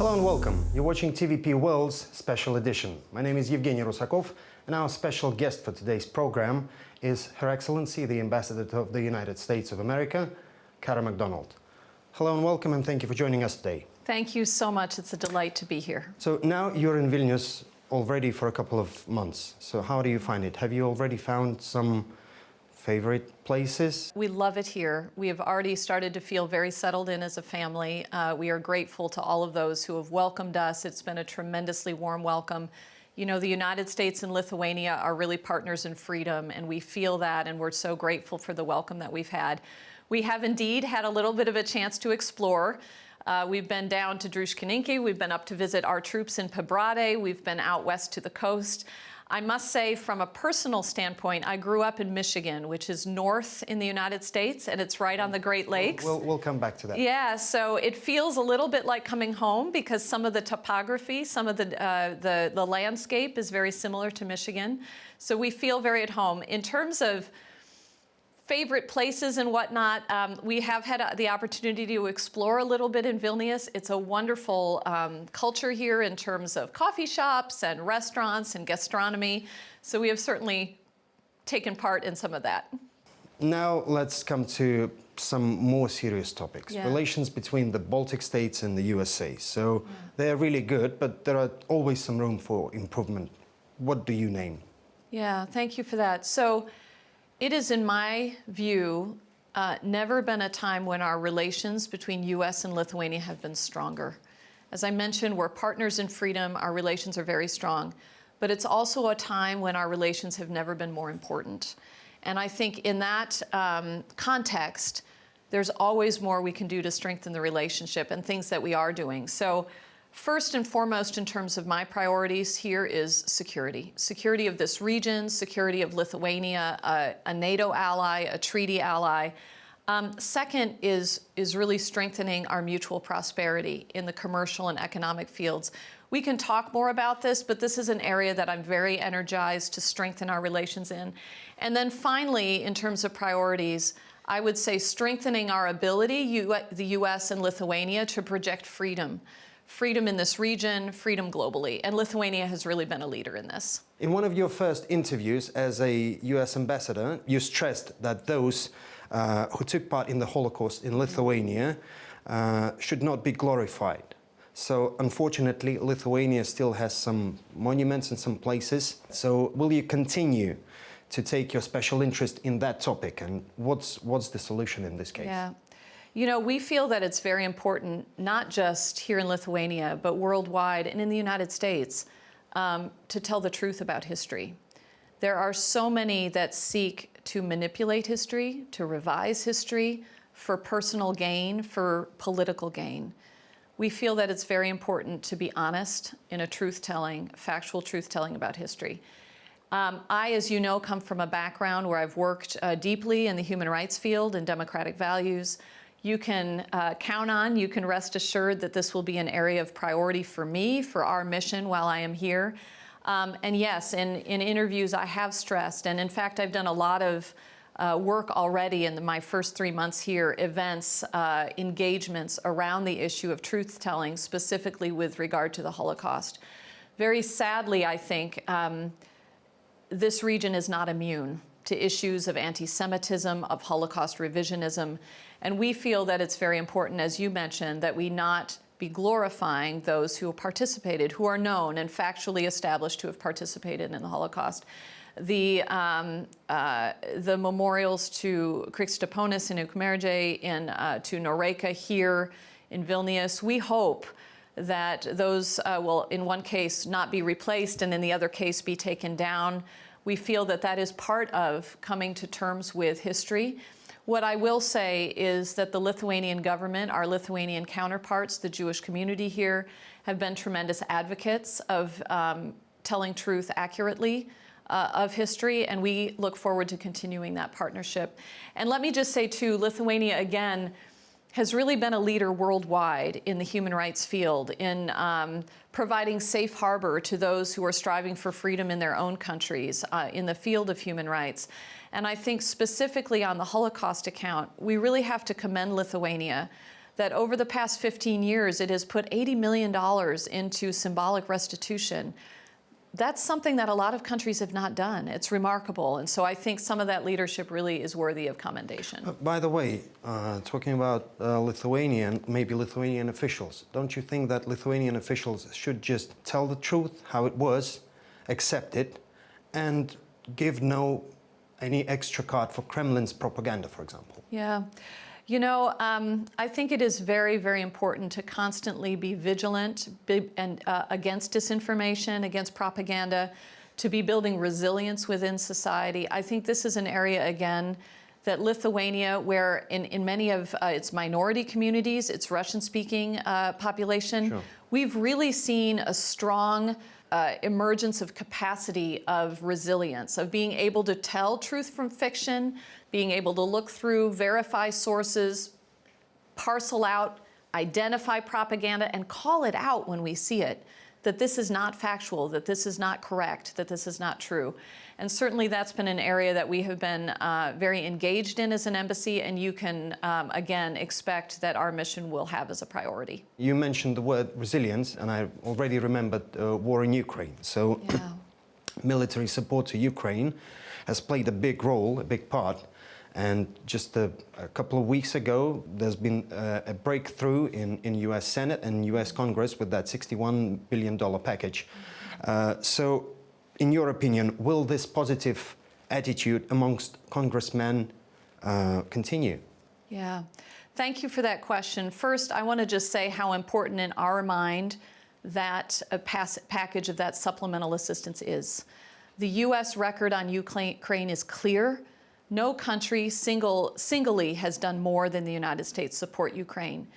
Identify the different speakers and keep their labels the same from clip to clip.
Speaker 1: Hello and welcome. You're watching TVP World's Special Edition. My name is Yevgeny Rusakov, and our special guest for today's program is Her Excellency, the Ambassador of the United States of America, Kara McDonald. Hello and welcome, and thank you for joining us today.
Speaker 2: Thank you so much. It's a delight to be here.
Speaker 1: So now you're in Vilnius already for a couple of months. So how do you find it? Have you already found some favorite places?
Speaker 2: We love it here. We have already started to feel very settled in as a family. We are grateful to all of those who have welcomed us. It's been a tremendously warm welcome. You know, the United States and Lithuania are really partners in freedom, and we feel that, and we're so grateful for the welcome that we've had. We have indeed had a little bit of a chance to explore. We've been down to Druskininkai, we've been up to visit our troops in Pabradė, we've been out west to the coast. I must say, from a personal standpoint, I grew up in Michigan, which is north in the United States, and it's right on the Great Lakes.
Speaker 1: We'll come back to that.
Speaker 2: Yeah, so it feels a little bit like coming home because some of the topography, some of the landscape is very similar to Michigan. So we feel very at home. In terms of favorite places and whatnot, we have had the opportunity to explore a little bit in Vilnius. It's a wonderful culture here in terms of coffee shops and restaurants and gastronomy. So we have certainly taken part in some of that.
Speaker 1: Now let's come to some more serious topics.
Speaker 2: Yeah.
Speaker 1: Relations between the Baltic States and the USA. So they're really good, but there are always some room for improvement. What do you name?
Speaker 2: Yeah, thank you for that. So it is, in my view, never been a time when our relations between US and Lithuania have been stronger. As I mentioned, we're partners in freedom, our relations are very strong, but it's also a time when our relations have never been more important. And I think in that context, there's always more we can do to strengthen the relationship and things that we are doing. So first and foremost, in terms of my priorities here, is security. Security of this region, security of Lithuania, a NATO ally, a treaty ally. Second is really strengthening our mutual prosperity in the commercial and economic fields. We can talk more about this, but this is an area that I'm very energized to strengthen our relations in. And then finally, in terms of priorities, I would say strengthening our ability, the US and Lithuania, to project freedom. Freedom in this region, freedom globally. And Lithuania has really been a leader in this.
Speaker 1: In one of your first interviews as a US ambassador, you stressed that those who took part in the Holocaust in Lithuania should not be glorified. So unfortunately, Lithuania still has some monuments in some places. So will you continue to take your special interest in that topic? And what's the solution in this case?
Speaker 2: Yeah. You know, we feel that it's very important, not just here in Lithuania, but worldwide and in the United States, to tell the truth about history. There are so many that seek to manipulate history, to revise history for personal gain, for political gain. We feel that it's very important to be honest in a truth-telling, factual truth-telling about history. I, as you know, come from a background where I've worked deeply in the human rights field and democratic values. You can count on, you can rest assured that this will be an area of priority for me, for our mission while I am here. And yes, in interviews I have stressed, and in fact I've done a lot of work already in my first 3 months here, events, engagements around the issue of truth-telling, specifically with regard to the Holocaust. Very sadly, I think, this region is not immune to issues of anti-Semitism, of Holocaust revisionism. And we feel that it's very important, as you mentioned, that we not be glorifying those who participated, who are known and factually established to have participated in the Holocaust. The memorials to Krikštaponis in Ukmergė, to Noreika here in Vilnius, we hope that those will, in one case, not be replaced and in the other case be taken down. We feel that that is part of coming to terms with history. What I will say is that the Lithuanian government, our Lithuanian counterparts, the Jewish community here, have been tremendous advocates of telling truth accurately of history, and we look forward to continuing that partnership. And let me just say, too, Lithuania, again, has really been a leader worldwide in the human rights field, in providing safe harbor to those who are striving for freedom in their own countries, in the field of human rights. And I think specifically on the Holocaust account, we really have to commend Lithuania. that over the past 15 years, it has put $80 million into symbolic restitution. That's something that a lot of countries have not done. It's remarkable. And so I think some of that leadership really is worthy of commendation.
Speaker 1: By the way, talking about Lithuanian, maybe Lithuanian officials, don't you think that Lithuanian officials should just tell the truth, how it was, accept it, and give any extra card for Kremlin's propaganda, for example?
Speaker 2: Yeah. You know, I think it is very, very important to constantly be vigilant against disinformation, against propaganda, to be building resilience within society. I think this is an area, again, that Lithuania, where in many of its minority communities, its Russian-speaking population,
Speaker 1: sure,
Speaker 2: we've really seen a strong emergence of capacity of resilience, of being able to tell truth from fiction, being able to look through, verify sources, parcel out, identify propaganda, and call it out when we see it, that this is not factual, that this is not correct, that this is not true. And certainly that's been an area that we have been very engaged in as an embassy, and you can, again, expect that our mission will have as a priority.
Speaker 1: You mentioned the word resilience, and I already remembered war in Ukraine. So
Speaker 2: Yeah.
Speaker 1: military support to Ukraine has played a big role, a big part. And just a couple of weeks ago, there's been a breakthrough in US Senate and US Congress with that $61 billion package. So in your opinion, will this positive attitude amongst congressmen continue?
Speaker 2: Yeah, thank you for that question. First, I want to just say how important in our mind that package of that supplemental assistance is. The U.S. record on Ukraine is clear. No country singly has done more than the United States support Ukraine.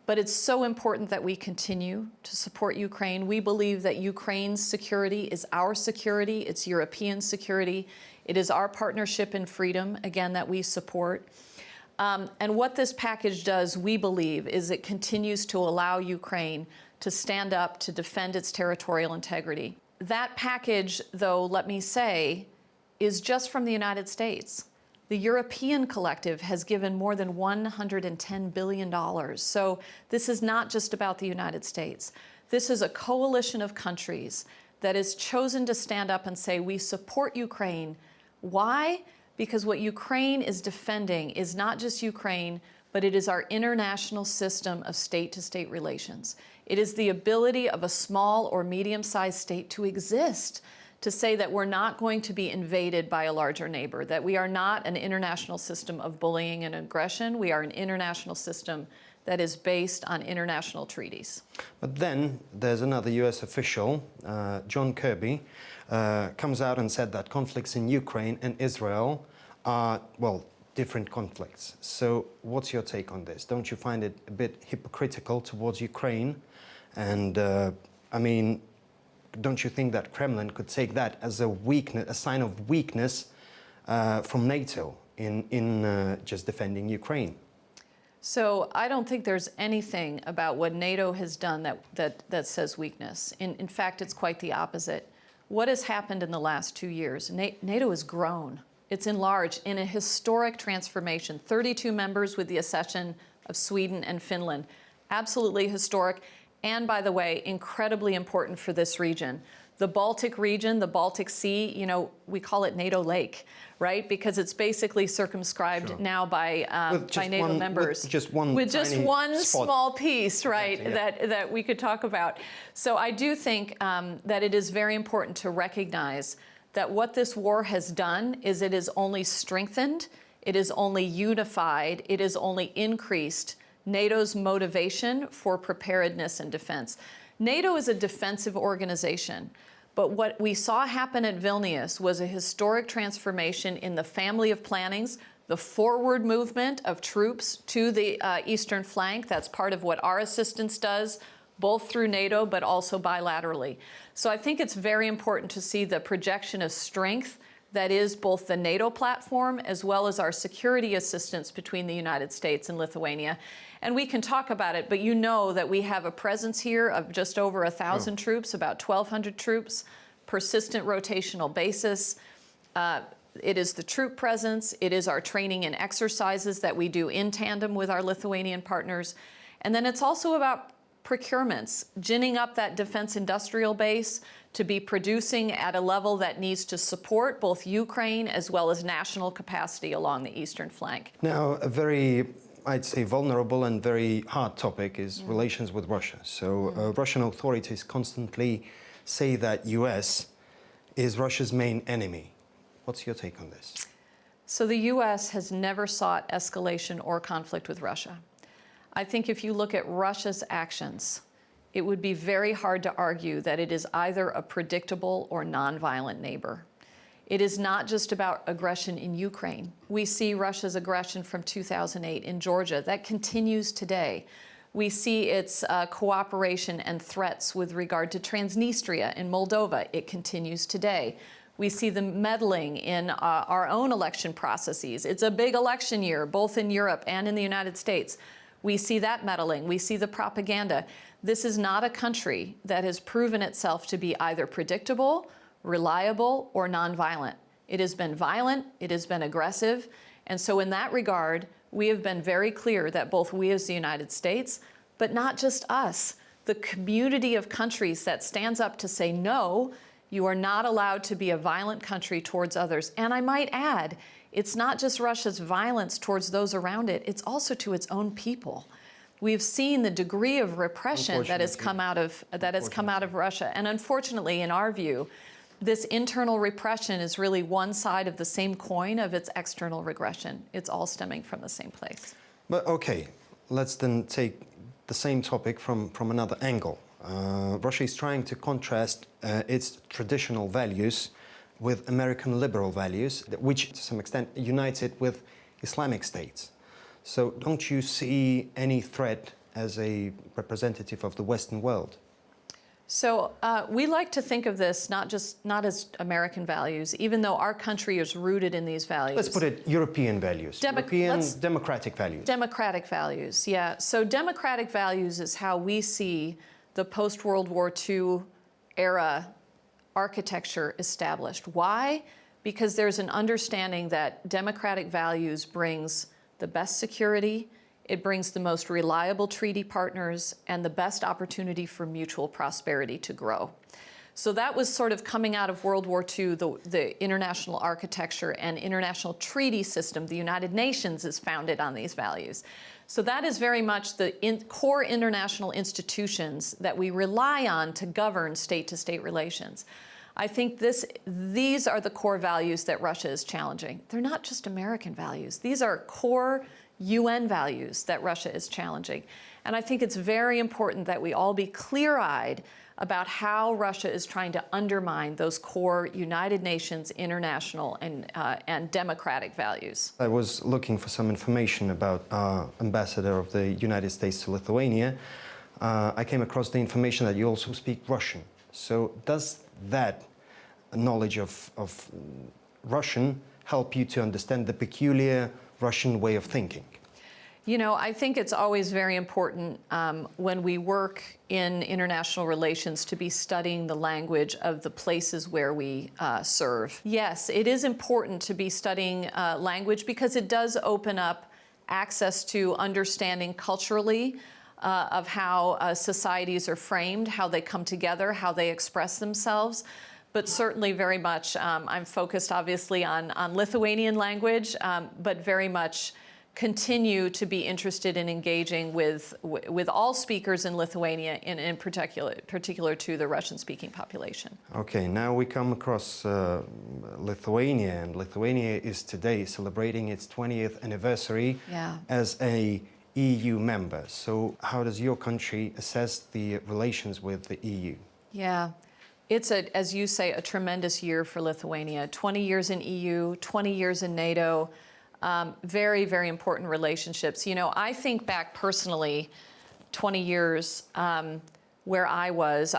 Speaker 2: But it's so important that we continue to support Ukraine. We believe that Ukraine's security is our security, it's European security. It is our partnership in freedom, again, that we support. And what this package does, we believe, is it continues to allow Ukraine to stand up to defend its territorial integrity. That package, though, let me say, is just from the United States. The European collective has given more than $110 billion. So this is not just about the United States. This is a coalition of countries that has chosen to stand up and say, we support Ukraine. Why? Because what Ukraine is defending is not just Ukraine, but it is our international system of state-to-state relations. It is the ability of a small or medium-sized state to exist, to say that we're not going to be invaded by a larger neighbor, that we are not an international system of bullying and aggression. We are an international system that is based on international treaties.
Speaker 1: But then there's another US official, John Kirby, comes out and said that conflicts in Ukraine and Israel are, well, different conflicts. So what's your take on this? Don't you find it a bit hypocritical towards Ukraine? And I mean, don't you think that Kremlin could take that as a weakness, a sign of weakness from NATO in just defending Ukraine?
Speaker 2: So I don't think there's anything about what NATO has done that says weakness. In fact, it's quite the opposite. What has happened in the last 2 years? NATO has grown. It's enlarged in a historic transformation. 32 members with the accession of Sweden and Finland. Absolutely historic. And by the way, incredibly important for this region. The Baltic region, the Baltic Sea, you know, we call it NATO Lake, right? Because it's basically circumscribed
Speaker 1: Sure.
Speaker 2: now by NATO members.
Speaker 1: With just one spot.
Speaker 2: Small piece, right,
Speaker 1: Exactly, yeah.
Speaker 2: that we could talk about. So I do think that it is very important to recognize that what this war has done is it has only strengthened, it has only unified, it has only increased NATO's motivation for preparedness and defense. NATO is a defensive organization, but what we saw happen at Vilnius was a historic transformation in the family of plannings, the forward movement of troops to the eastern flank. That's part of what our assistance does, both through NATO but also bilaterally. So I think it's very important to see the projection of strength that is both the NATO platform as well as our security assistance between the United States and Lithuania. And we can talk about it, but you know that we have a presence here of just over 1,000 troops, about 1,200 troops, persistent rotational basis, It is the troop presence, it is our training and exercises that we do in tandem with our Lithuanian partners. And then it's also about procurements, ginning up that defense industrial base to be producing at a level that needs to support both Ukraine as well as national capacity along the eastern flank.
Speaker 1: Now, a very, I'd say, vulnerable and very hard topic is relations with Russia. So Russian authorities constantly say that US is Russia's main enemy. What's your take on this?
Speaker 2: So the US has never sought escalation or conflict with Russia. I think if you look at Russia's actions, it would be very hard to argue that it is either a predictable or nonviolent neighbor. It is not just about aggression in Ukraine. We see Russia's aggression from 2008 in Georgia. That continues today. We see its cooperation and threats with regard to Transnistria in Moldova. It continues today. We see the meddling in our own election processes. It's a big election year, both in Europe and in the United States. We see that meddling. We see the propaganda. This is not a country that has proven itself to be either predictable, reliable, or nonviolent. It has been violent, it has been aggressive, and so in that regard, we have been very clear that both we as the United States, but not just us, the community of countries that stands up to say, no, you are not allowed to be a violent country towards others. And I might add, it's not just Russia's violence towards those around it, it's also to its own people. We've seen the degree of repression that has come out of Russia. And unfortunately, in our view, this internal repression is really one side of the same coin of its external regression. It's all stemming from the same place.
Speaker 1: But okay, let's then take the same topic from another angle. Russia is trying to contrast its traditional values with American liberal values, which to some extent unites it with Islamic states. So don't you see any threat as a representative of the Western world?
Speaker 2: So we like to think of this not as American values, even though our country is rooted in these values.
Speaker 1: Let's put it European values, democratic values.
Speaker 2: Democratic values, yeah. So democratic values is how we see the post-World War II era architecture established. Why? Because there's an understanding that democratic values brings the best security, it brings the most reliable treaty partners, and the best opportunity for mutual prosperity to grow. So that was sort of coming out of World War II, the international architecture and international treaty system. The United Nations is founded on these values. So that is very much the core international institutions that we rely on to govern state-to-state relations. I think these are the core values that Russia is challenging. They're not just American values. These are core UN values that Russia is challenging. And I think it's very important that we all be clear-eyed about how Russia is trying to undermine those core United Nations, international, and democratic values.
Speaker 1: I was looking for some information about ambassador of the United States to Lithuania. I came across the information that you also speak Russian. So does that knowledge of Russian help you to understand the peculiar Russian way of thinking?
Speaker 2: You know, I think it's always very important when we work in international relations to be studying the language of the places where we serve. Yes, it is important to be studying language because it does open up access to understanding culturally of how societies are framed, how they come together, how they express themselves. But certainly very much, I'm focused obviously on Lithuanian language, but very much continue to be interested in engaging with all speakers in Lithuania, in particular to the Russian-speaking population.
Speaker 1: Okay, now we come across Lithuania, and Lithuania is today celebrating its 20th anniversary as a EU member. So how does your country assess the relations with the EU?
Speaker 2: Yeah. It's, as you say, a tremendous year for Lithuania. 20 years in EU, 20 years in NATO, very, very important relationships. You know, I think back personally, 20 years where I was,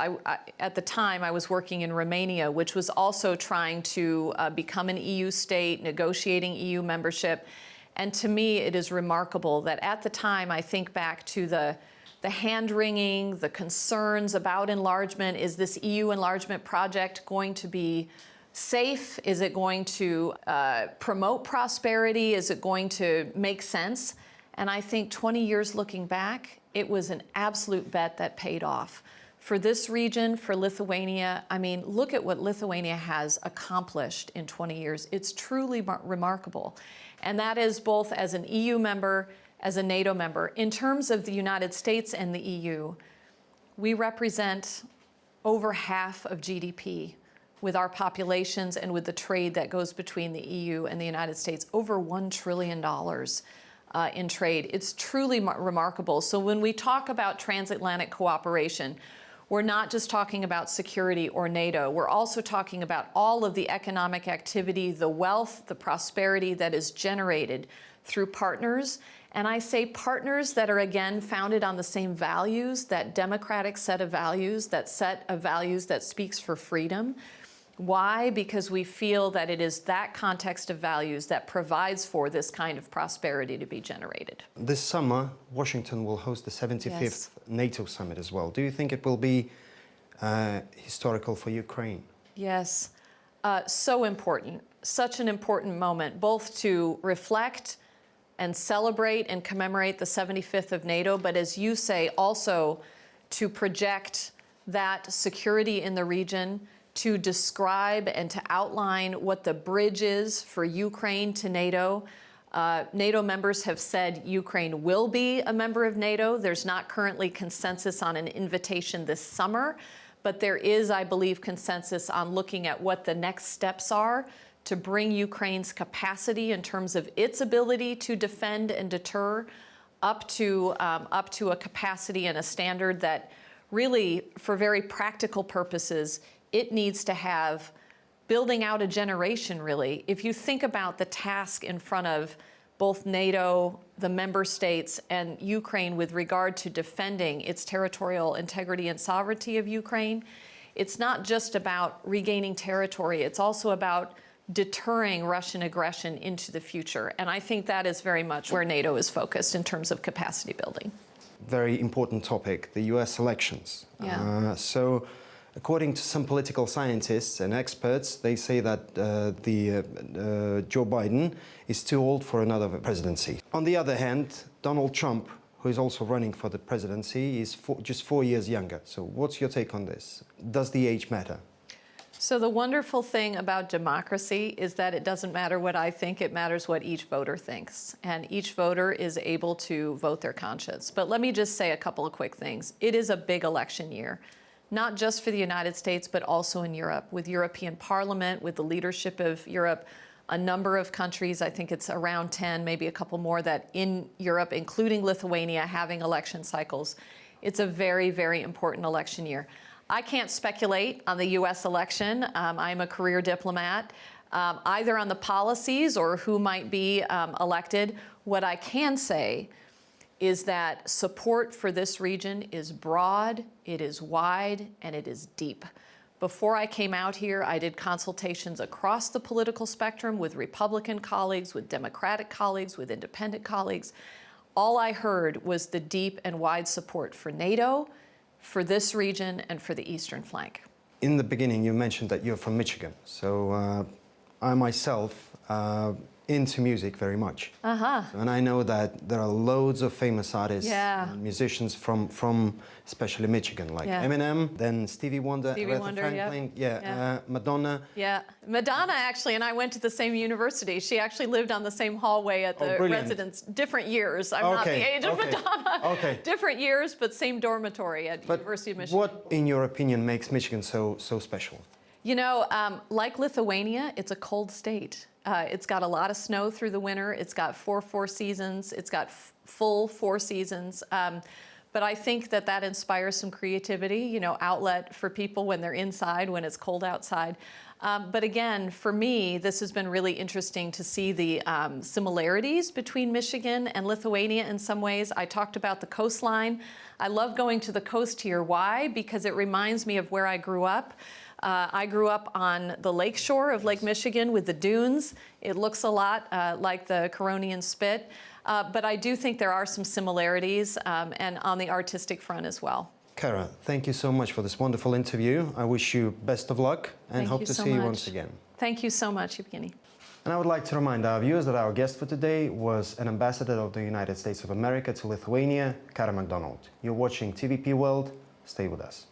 Speaker 2: at the time I was working in Romania, which was also trying to become an EU state, negotiating EU membership. And to me, it is remarkable that at the time, I think back to the hand-wringing, the concerns about enlargement. Is this EU enlargement project going to be safe? Is it going to promote prosperity? Is it going to make sense? And I think 20 years looking back, it was an absolute bet that paid off. For this region, for Lithuania, I mean, look at what Lithuania has accomplished in 20 years. It's truly remarkable. And that is both as an EU member, as a NATO member. In terms of the United States and the EU, we represent over half of GDP with our populations and with the trade that goes between the EU and the United States, over $1 trillion in trade. It's truly remarkable. So when we talk about transatlantic cooperation, we're not just talking about security or NATO. We're also talking about all of the economic activity, the wealth, the prosperity that is generated through partners. And I say partners that are, again, founded on the same values, that democratic set of values, that set of values that speaks for freedom. Why? Because we feel that it is that context of values that provides for this kind of prosperity to be generated.
Speaker 1: This summer, Washington will host the 75th NATO summit as well. Do you think it will be historical for Ukraine?
Speaker 2: Yes, so important. Such an important moment, both to reflect and celebrate and commemorate the 75th of NATO, but as you say, also to project that security in the region, to describe and to outline what the bridge is for Ukraine to NATO. NATO members have said Ukraine will be a member of NATO. There's not currently consensus on an invitation this summer, but there is, I believe, consensus on looking at what the next steps are to bring Ukraine's capacity in terms of its ability to defend and deter up to a capacity and a standard that really, for very practical purposes, it needs to have building out a generation, really. If you think about the task in front of both NATO, the member states, and Ukraine with regard to defending its territorial integrity and sovereignty of Ukraine, it's not just about regaining territory, it's also about deterring Russian aggression into the future. And I think that is very much where NATO is focused in terms of capacity building.
Speaker 1: Very important topic, the US elections.
Speaker 2: Yeah.
Speaker 1: According to some political scientists and experts, they say that Joe Biden is too old for another presidency. On the other hand, Donald Trump, who is also running for the presidency, is just 4 years younger. So what's your take on this? Does the age matter?
Speaker 2: So the wonderful thing about democracy is that it doesn't matter what I think, it matters what each voter thinks. And each voter is able to vote their conscience. But let me just say a couple of quick things. It is a big election year. Not just for the United States, but also in Europe, with European Parliament, with the leadership of Europe, a number of countries, I think it's around 10, maybe a couple more, that in Europe, including Lithuania, having election cycles. It's a very, very important election year. I can't speculate on the US election. I'm a career diplomat, either on the policies or who might be elected. What I can say is that support for this region is broad, it is wide, and it is deep. Before I came out here, I did consultations across the political spectrum with Republican colleagues, with Democratic colleagues, with independent colleagues. All I heard was the deep and wide support for NATO, for this region, and for the eastern flank.
Speaker 1: In the beginning, you mentioned that you're from Michigan. So I myself into music very much. And I know that there are loads of famous artists and musicians from especially Michigan, like Eminem, then Stevie Wonder, Aretha Franklin, Madonna.
Speaker 2: Yeah, Madonna actually, and I went to the same university. She actually lived on the same hallway at the residence, different years. I'm not the age of Madonna. Different years, but same dormitory at University of Michigan.
Speaker 1: What, in your opinion, makes Michigan so special?
Speaker 2: You know, like Lithuania, it's a cold state. It's got a lot of snow through the winter. It's got four seasons. It's got full 4 seasons. But I think that inspires some creativity, you know, outlet for people when they're inside, when it's cold outside. But again, for me, this has been really interesting to see the similarities between Michigan and Lithuania in some ways. I talked about the coastline. I love going to the coast here. Why? Because it reminds me of where I grew up. I grew up on the lake shore of Lake Michigan with the dunes. It looks a lot like the Curonian Spit, but I do think there are some similarities and on the artistic front as well.
Speaker 1: Kara, thank you so much for this wonderful interview. I wish you best of luck and
Speaker 2: Thank
Speaker 1: hope
Speaker 2: you
Speaker 1: to
Speaker 2: so
Speaker 1: see you
Speaker 2: much.
Speaker 1: once again.
Speaker 2: Thank you so much, Yevgeny.
Speaker 1: And I would like to remind our viewers that our guest for today was an ambassador of the United States of America to Lithuania, Kara McDonald. You're watching TVP World. Stay with us.